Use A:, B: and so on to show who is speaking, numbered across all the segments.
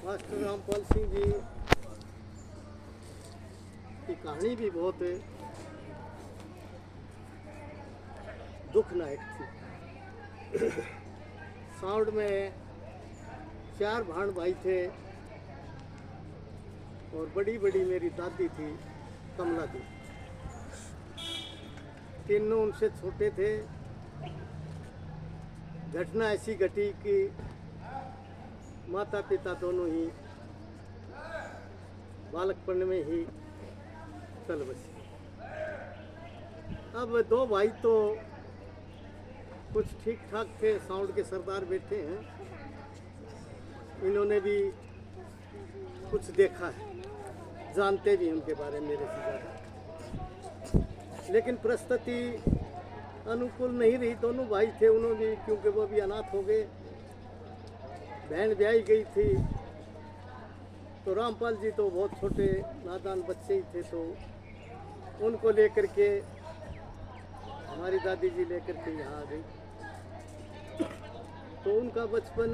A: Master Rampal Singh ji की कहानी भी बहुत दुखनायक थी। साउंड में 4 भाण भाई थे और बड़ी बड़ी मेरी दादी थी कमला दी। तीनों उनसे छोटे थे। घटना ऐसी घटी कि माता पिता दोनों ही बालकपन में ही चल बसे। अब 2 भाई तो कुछ ठीक ठाक थे, साउंड के सरदार बैठे हैं, इन्होंने भी कुछ देखा है, जानते भी उनके बारे में मेरे से ज़्यादा। लेकिन परिस्थिति अनुकूल नहीं रही। दोनों भाई थे, उन्होंने भी, क्योंकि वो भी अनाथ हो गए, बहन ब्याही गई थी, तो रामपाल जी तो बहुत छोटे नादान बच्चे ही थे, तो उनको लेकर के हमारी दादी जी लेकर के यहाँ आ गई। तो उनका बचपन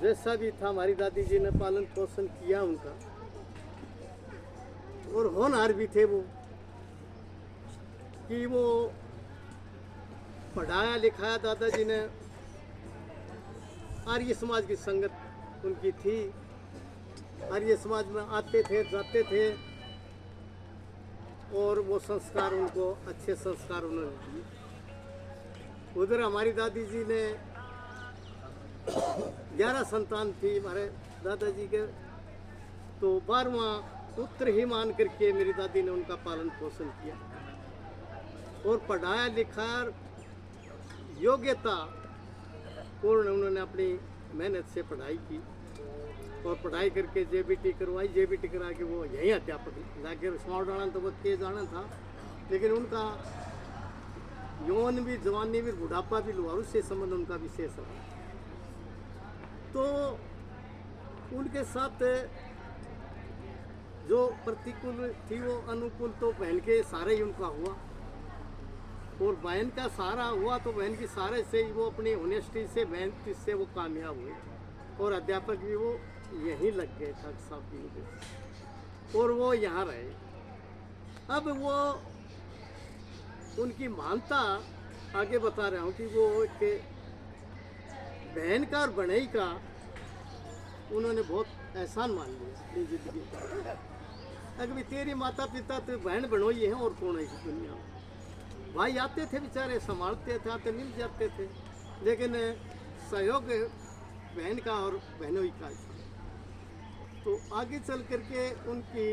A: जैसा भी था हमारी दादी जी ने पालन पोषण किया उनका, और होनहार भी थे वो, कि वो पढ़ाया लिखाया दादाजी ने। आर्य समाज की संगत उनकी थी, आर्य समाज में आते थे जाते थे, और वो संस्कार उनको अच्छे संस्कार उन्होंने दिए। उधर हमारी दादी जी ने 11 संतान थी हमारे दादाजी के, तो 12वां पुत्र ही मान करके मेरी दादी ने उनका पालन पोषण किया, और पढ़ाया लिखाया योग्यता पूर्ण उन्होंने अपनी मेहनत से पढ़ाई की, और पढ़ाई करके जेबीटी करवाई। जेबीटी करा के वो यहीं अध्यापक लागे। समाव डाना तो वो के जाना था, लेकिन उनका यौवन भी, जवानी भी, बुढ़ापा भी लुहारू से संबंध उनका विशेष रहा। तो उनके साथ जो प्रतिकूल थी वो अनुकूल तो बहन के सारे ही उनका हुआ, और बहन का सहारा हुआ तो बहन की सहारे से ही वो अपनी ऑनेस्टी से, मेहनत से वो कामयाब हुए, और अध्यापक भी वो यहीं लग गए ठाकुर साहब की वजह से, और वो यहाँ रहे। अब वो उनकी मानता आगे बता रहा हूँ कि वो एक बहन का और बहनई का उन्होंने बहुत एहसान मान लिया अपनी जिंदगी का। अगर तेरी माता पिता तो बहन बनोई है, और कौन है इस दुनिया में। भाई आते थे बेचारे, संभालते थे, आते मिल जाते थे, लेकिन सहयोग बहन का और बहनोई का था। तो आगे चल करके उनकी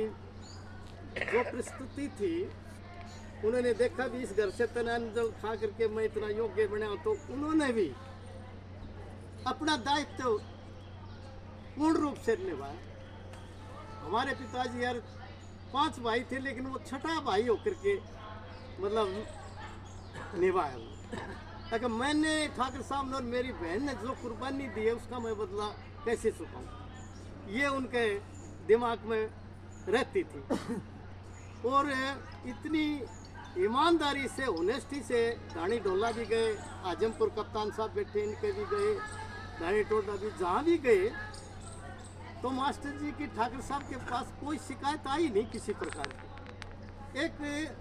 A: जो परिस्थिति थी, उन्होंने देखा भी इस घर से तनान जल खा करके मैं इतना योग्य बना, तो उन्होंने भी अपना दायित्व पूर्ण रूप से निभाया। हमारे पिताजी यार 5 भाई थे, लेकिन वो छठा भाई होकर के मतलब निभाया। अगर मैंने ठाकुर साहब और मेरी बहन ने जो कुर्बानी दी है, उसका मैं बदला कैसे चुकाऊं, ये उनके दिमाग में रहती थी। और इतनी ईमानदारी से, ऑनेस्टी से, धानी ढोला भी गए, आजमपुर कप्तान साहब बैठे, इनके भी गए, धानी टोला भी, जहाँ भी गए तो मास्टर जी की ठाकुर साहब के पास कोई शिकायत आई नहीं किसी प्रकार की। एक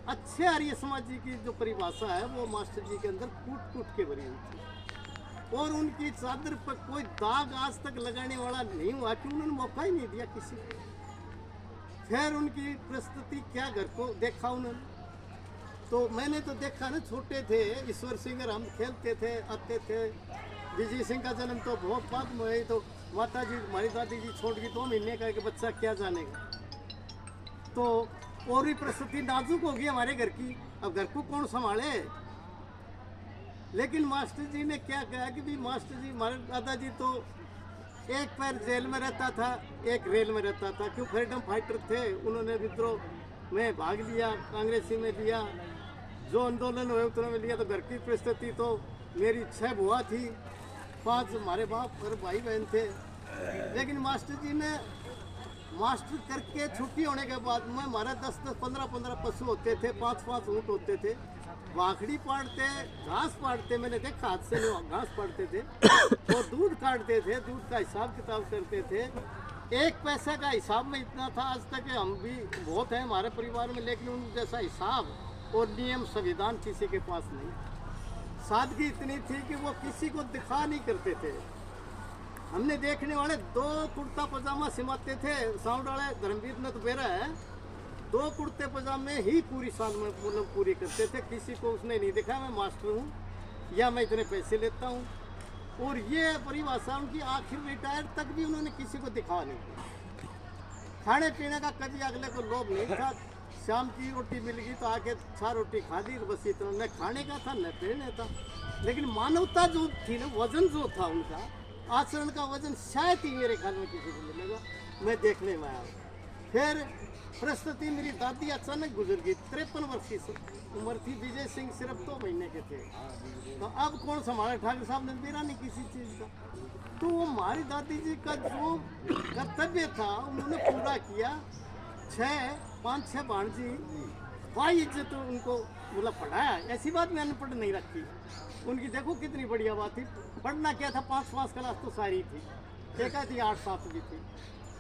A: अच्छे आर्य समाजी की जो परिभाषा है वो मास्टर जी के अंदर कूट कूट के भरी हुई थी, और उनकी चादर पर कोई दाग आज तक लगाने वाला नहीं हुआ, कि उन्होंने मौका ही नहीं दिया किसी को। फिर उनकी परिस्थिति क्या, घर को देखा उन्होंने, तो मैंने तो देखा ना, छोटे थे, ईश्वर सिंह हम खेलते थे, आते थे। विजय सिंह का जन्म तो बहुत बाद में है, तो माता जी, हमारी दादी जी छोड़ गई 2 महीने का, कि बच्चा क्या जानेगा। तो और भी परिस्थिति नाजुक होगी हमारे घर की, अब घर को कौन संभाले। लेकिन मास्टर जी ने क्या कहा कि भी मास्टर जी, हमारे दादाजी तो एक पैर जेल में रहता था, एक रेल में रहता था, क्यों फ्रीडम फाइटर थे। उन्होंने विद्रोह में भाग लिया, कांग्रेसी में लिया, जो आंदोलन हुए उतने में लिया। तो घर की परिस्थिति तो, मेरी 6 बुआ थी, 5 हमारे बाप और भाई बहन थे। लेकिन मास्टर जी ने मास्टर करके छुट्टी होने के बाद में हमारे 10-10, 15-15 पशु होते थे, 5-5 ऊँट होते थे, बाखड़ी पाड़ते, घास पाड़ते, मैंने देखा हाथ से नहीं घास पाड़ते थे और दूध काटते थे, दूध का हिसाब किताब करते थे। एक पैसे का हिसाब में इतना था आज तक हम भी बहुत हैं हमारे परिवार में, लेकिन उन जैसा हिसाब और नियम संविधान किसी के पास नहीं। सादगी इतनी थी कि वो किसी को दिखा नहीं करते थे। हमने देखने वाले 2 कुर्ता पजामा सिमाते थे, साउंड वाले धर्मवीर ने तो बेरा है, 2 कुर्ते पजामे ही पूरी साल में मतलब पूरी करते थे। किसी को उसने नहीं देखा मैं मास्टर हूँ या मैं इतने पैसे लेता हूँ। और ये परिभाषा उनकी आखिर रिटायर तक भी उन्होंने किसी को दिखा नहीं। खाने पीने का कभी अगले को लोभ नहीं था। शाम की रोटी मिल गई तो आके 6 रोटी खा दी, बस इतना, न खाने का था न पीने था। लेकिन मानवता जो थी ना, वजन जो था उनका, आचरण का वजन शायद ही मेरे ख्याल में किसी को मिलेगा। मैं देखने में आया। फिर परिस्थिति, मेरी दादी अचानक गुजर गई, 53 वर्ष की उम्र थी। विजय सिंह सिर्फ 2 महीने के थे। तो अब कौन संभाले, ठाकुर साहब ने मेरा नहीं किसी चीज़ का। तो वो हमारी दादी जी का जो कर्तव्य था उन्होंने पूरा किया। 5-6 भांजी भाई इज्जत उनको मतलब पढ़ाया। ऐसी बात मैं अनपढ़ नहीं रखी। उनकी देखो कितनी बढ़िया बात थी। पढ़ना क्या था, 5 क्लास तो सारी थी, एक थी 8-7 भी थी।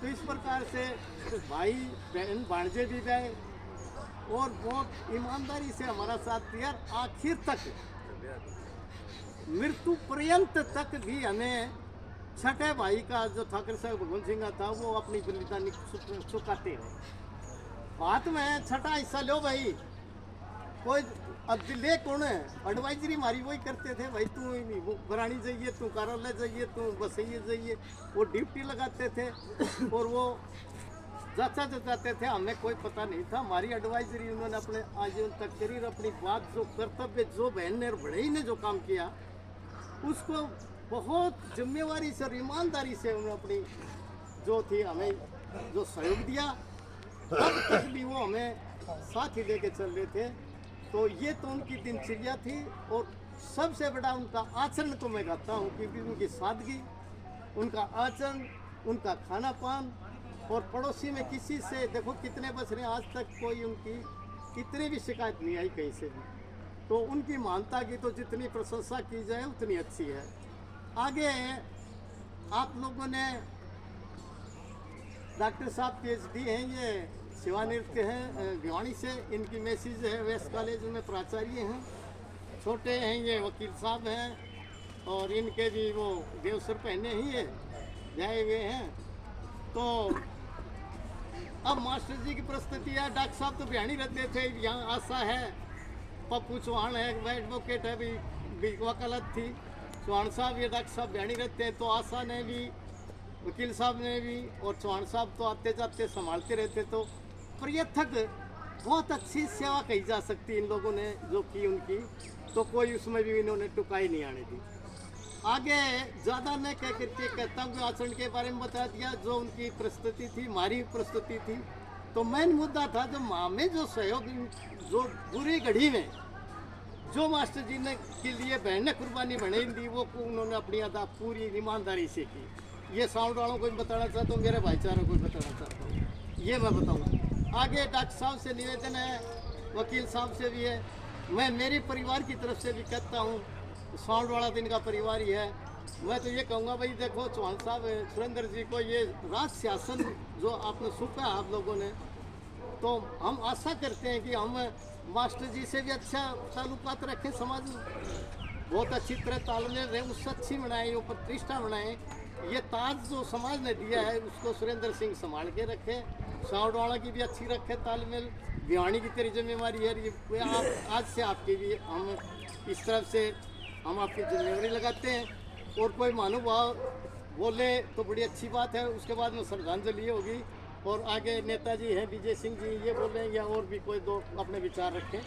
A: तो इस प्रकार से भाई बहन भांजे भी गए और बहुत ईमानदारी से हमारा साथ दिया। आखिर तक मृत्यु पर्यंत तक भी हमें छठे भाई का जो ठाकर साहब भगवंत सिंह का था वो अपनी बलिदानी चुकाते रहे। बात में छठा हिस्सा लो भाई, कोई अब ले कौन है, एडवाइजरी हमारी वही करते थे। भाई तू बरानी जाइए, तू कार्यालय जाइए, तू बसइए जाइए, वो ड्यूटी लगाते थे और वो जाते थे। हमें कोई पता नहीं था। हमारी एडवाइजरी उन्होंने अपने आजीवन तक करी। अपनी बात जो कर्तव्य जो बहन ने और बढ़ई ने जो काम किया उसको बहुत जिम्मेवारी से और ईमानदारी से उन्होंने अपनी जो थी हमें जो सहयोग दिया, तब तक भी वो हमें साथ ही लेके चल रहे थे। तो ये तो उनकी दिनचर्या थी। और सबसे बड़ा उनका आचरण को मैं कहता हूँ, क्योंकि उनकी सादगी, उनका आचरण, उनका खाना पान, और पड़ोसी में किसी से देखो कितने बच रहे, आज तक कोई उनकी इतनी भी शिकायत नहीं आई कहीं से भी। तो उनकी महानता की तो जितनी प्रशंसा की जाए उतनी अच्छी है। आगे आप लोगों ने डॉक्टर साहब PhD हैं, ये सेवानिवृत्त हैं भिवानी से। इनकी मैसेज है वेस्ट कॉलेज में प्राचार्य हैं। छोटे हैं ये वकील साहब हैं और इनके भी वो देवसर पहने ही है, जाए हुए हैं। तो अब मास्टर जी की परिस्थिति है। डॉक्टर साहब तो भिवानी रहते थे, यहाँ आशा है, पप्पू चौहान है, एडवोकेट है, भी वकालत थी। चौहान साहब ये डॉक्टर साहब भिवानी रहते हैं। तो आशा ने भी, वकील साहब ने भी, और चौहान साहब तो आते जाते संभालते रहते। तो पर्यटक बहुत अच्छी सेवा कही जा सकती इन लोगों ने जो की उनकी, तो कोई उसमें भी इन्होंने टुकाई नहीं आने दी। आगे ज़्यादा मैं कह करके कहता हूँ कि आचरण के बारे में बता दिया, जो उनकी परिस्थिति थी, हमारी परिस्थिति थी। तो मेन मुद्दा था जो माँ में जो सहयोग, जो बुरी घड़ी में जो मास्टर जी ने के लिए बहन ने कुर्बानी बनाई दी, वो उन्होंने अपनी अदा पूरी ईमानदारी से की। ये साउंड वालों को भी बताना चाहता हूँ, मेरे भाईचारों को भी बताना चाहता हूँ, ये मैं बताऊँ। आगे डॉक्टर साहब से निवेदन है, वकील साहब से भी है, मैं मेरे परिवार की तरफ से भी कहता हूँ, साउंड वाला तो इनका परिवार ही है। मैं तो ये कहूँगा भाई देखो चौहान साहब सुरेंद्र जी को ये राज शासन जो आपने सौंपा आप लोगों ने, तो हम आशा करते हैं कि हम मास्टर जी से भी अच्छा ताल्लुकात रखें, समाज में बहुत अच्छी तरह तालमेल रहे, उससे अच्छी बनाएं, वो प्रतिष्ठा बनाएं। ये ताज जो समाज ने दिया है उसको सुरेंद्र सिंह संभाल के रखे, साउंड वाला की भी अच्छी रखे तालमेल। भिवानी की तेरी जिम्मेवारी है ये, आप आज से आपकी भी हम इस तरफ से हम आपकी जिम्मेवारी लगाते हैं। और कोई महानुभाव बोले तो बड़ी अच्छी बात है, उसके बाद में श्रद्धांजलि होगी। और आगे नेताजी हैं विजय सिंह जी, ये बोल रहे हैं या और भी कोई दो अपने विचार रखें।